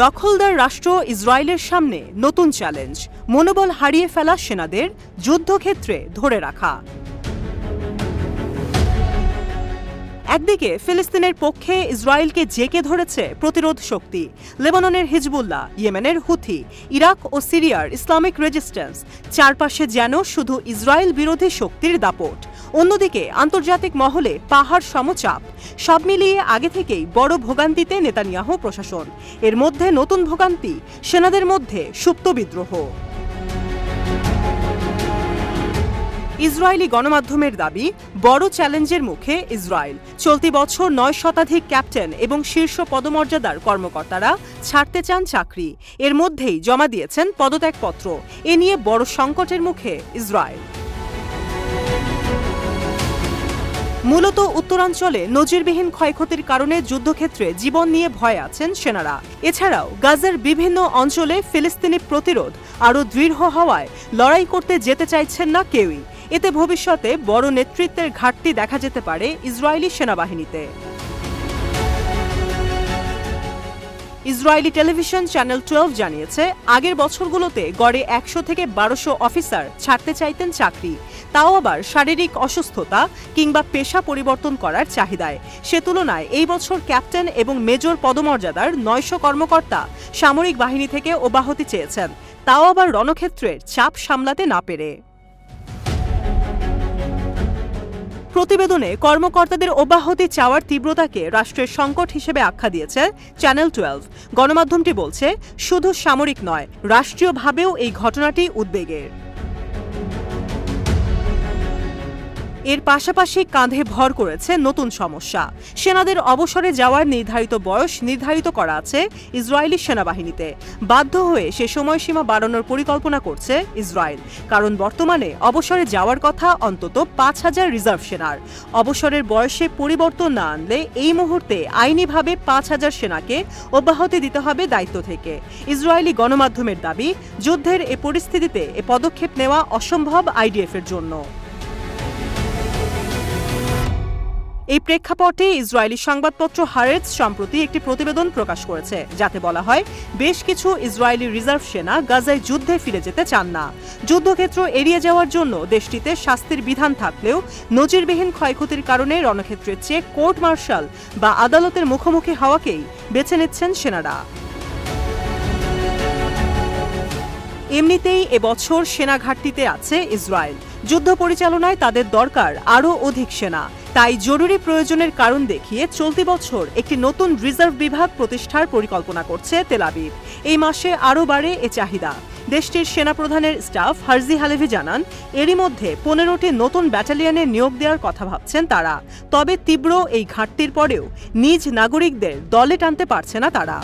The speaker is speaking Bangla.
দখলদার রাষ্ট্র ইসরায়েলের সামনে নতুন চ্যালেঞ্জ, মনোবল হারিয়ে ফেলা সেনাদের যুদ্ধক্ষেত্রে ধরে রাখা। একদিকে ফিলিস্তিনের পক্ষে ইসরায়েলকে জেকে ধরেছে প্রতিরোধ শক্তি, লেবাননের হিজবুল্লাহ, ইয়েমেনের হুথি, ইরাক ও সিরিয়ার ইসলামিক রেজিস্ট্যান্স, চারপাশে যেন শুধু ইসরায়েল বিরোধী শক্তির দাপট। অন্যদিকে আন্তর্জাতিক মহলে পাহাড় সমচাপ। সব মিলিয়ে আগে থেকেই বড় ভোগান্তিতে নেতানিয়াহু প্রশাসন। এর মধ্যে নতুন ভোগান্তি, সেনাদের মধ্যে সুপ্ত বিদ্রোহ। ইসরায়েলি গণমাধ্যমের দাবি, বড় চ্যালেঞ্জের মুখে ইসরায়েল। চলতি বছর ৯ শতাধিক ক্যাপ্টেন এবং শীর্ষ পদমর্যাদার কর্মকর্তারা ছাড়তে চান চাকরি। এর মধ্যেই জমা দিয়েছেন পদত্যাগপত্র। এ নিয়ে বড় সংকটের মুখে ইসরায়েল। মূলত উত্তরাঞ্চলে নজিরবিহীন ক্ষয়ক্ষতির কারণে যুদ্ধক্ষেত্রে জীবন নিয়ে ভয়ে আছেন সেনারা। এছাড়াও গাজার বিভিন্ন অঞ্চলে ফিলিস্তিনি প্রতিরোধ আরও দৃঢ় হওয়ায় লড়াই করতে যেতে চাইছেন না কেউই। এতে ভবিষ্যতে বড় নেতৃত্বের ঘাটতি দেখা যেতে পারে ইসরায়েলি সেনাবাহিনীতে। ইসরায়েলি টেলিভিশন চ্যানেল 12 জানিয়েছে, আগের বছরগুলোতে গড়ে ১০০ থেকে ১২০০ অফিসার ছাড়তে চাইতেন চাকরি, তাও আবার শারীরিক অসুস্থতা কিংবা পেশা পরিবর্তন করার চাহিদায়। সে তুলনায় এই বছর ক্যাপ্টেন এবং মেজর পদমর্যাদার ৯০০ কর্মকর্তা সামরিক বাহিনী থেকে অব্যাহতি চেয়েছেন, তাও আবার রণক্ষেত্রের চাপ সামলাতে না পেরে। প্রতিবেদনে কর্মকর্তাদের অব্যাহতি চাওয়ার তীব্রতাকে রাষ্ট্রের সংকট হিসেবে আখ্যা দিয়েছে চ্যানেল 12। গণমাধ্যমটি বলছে, শুধু সামরিক নয়, রাষ্ট্রীয়ভাবেও এই ঘটনাটি উদ্বেগের। এর পাশাপাশি কাঁধে ভর করেছে নতুন সমস্যা। সেনাদের অবসরে যাওয়ার নির্ধারিত বয়স নির্ধারিত করা আছে ইসরায়েলি সেনাবাহিনীতে। বাধ্য হয়ে সে সময়সীমা বাড়ানোর পরিকল্পনা করছে ইসরায়েল, কারণ বর্তমানে অবসরে যাওয়ার কথা অন্তত ৫,০০০ রিজার্ভ সেনার। অবসরের বয়সে পরিবর্তন না আনলে এই মুহূর্তে আইনিভাবে ৫,০০০ সেনাকে অব্যাহতি দিতে হবে দায়িত্ব থেকে। ইসরায়েলি গণমাধ্যমের দাবি, যুদ্ধের এ পরিস্থিতিতে এ পদক্ষেপ নেওয়া অসম্ভব আইডিএফের জন্য। এই প্রেক্ষাপটে ইসরায়েলি সংবাদপত্র হারেটজ সম্প্রতি একটি প্রতিবেদন প্রকাশ করেছে, যাতে বলা হয় বেশ কিছু ইসরায়েলি রিজার্ভ সেনা গাজায় যুদ্ধে ফিরে যেতে চান না। যুদ্ধক্ষেত্র এড়িয়ে যাওয়ার জন্য দেশটিতে শাস্তির বিধান থাকলেও নজিরবিহীন ক্ষয়ক্ষতির কারণে রণক্ষেত্রের চেয়ে কোর্ট মার্শাল বা আদালতের মুখোমুখি হওয়াকেই বেছে নিচ্ছেন সেনারা। এমনিতেই এবছর সেনা ঘাটতিতে আছে ইসরায়েল। যুদ্ধ পরিচালনায় তাদের দরকার আরও অধিক সেনা। তাই জরুরি প্রয়োজনের কারণ দেখিয়ে চলতি বছর একটি নতুন রিজার্ভ বিভাগ প্রতিষ্ঠার পরিকল্পনা করছে তেল আবিব। এই মাসে আরও বাড়ে এ চাহিদা। দেশটির সেনাপ্রধানের স্টাফ হারজি হালেভি জানান, এরই মধ্যে ১৫টি নতুন ব্যাটালিয়নে নিয়োগ দেওয়ার কথা ভাবছেন তারা। তবে তীব্র এই ঘাটতির পরেও নিজ নাগরিকদের দলে টানতে পারছে না তারা।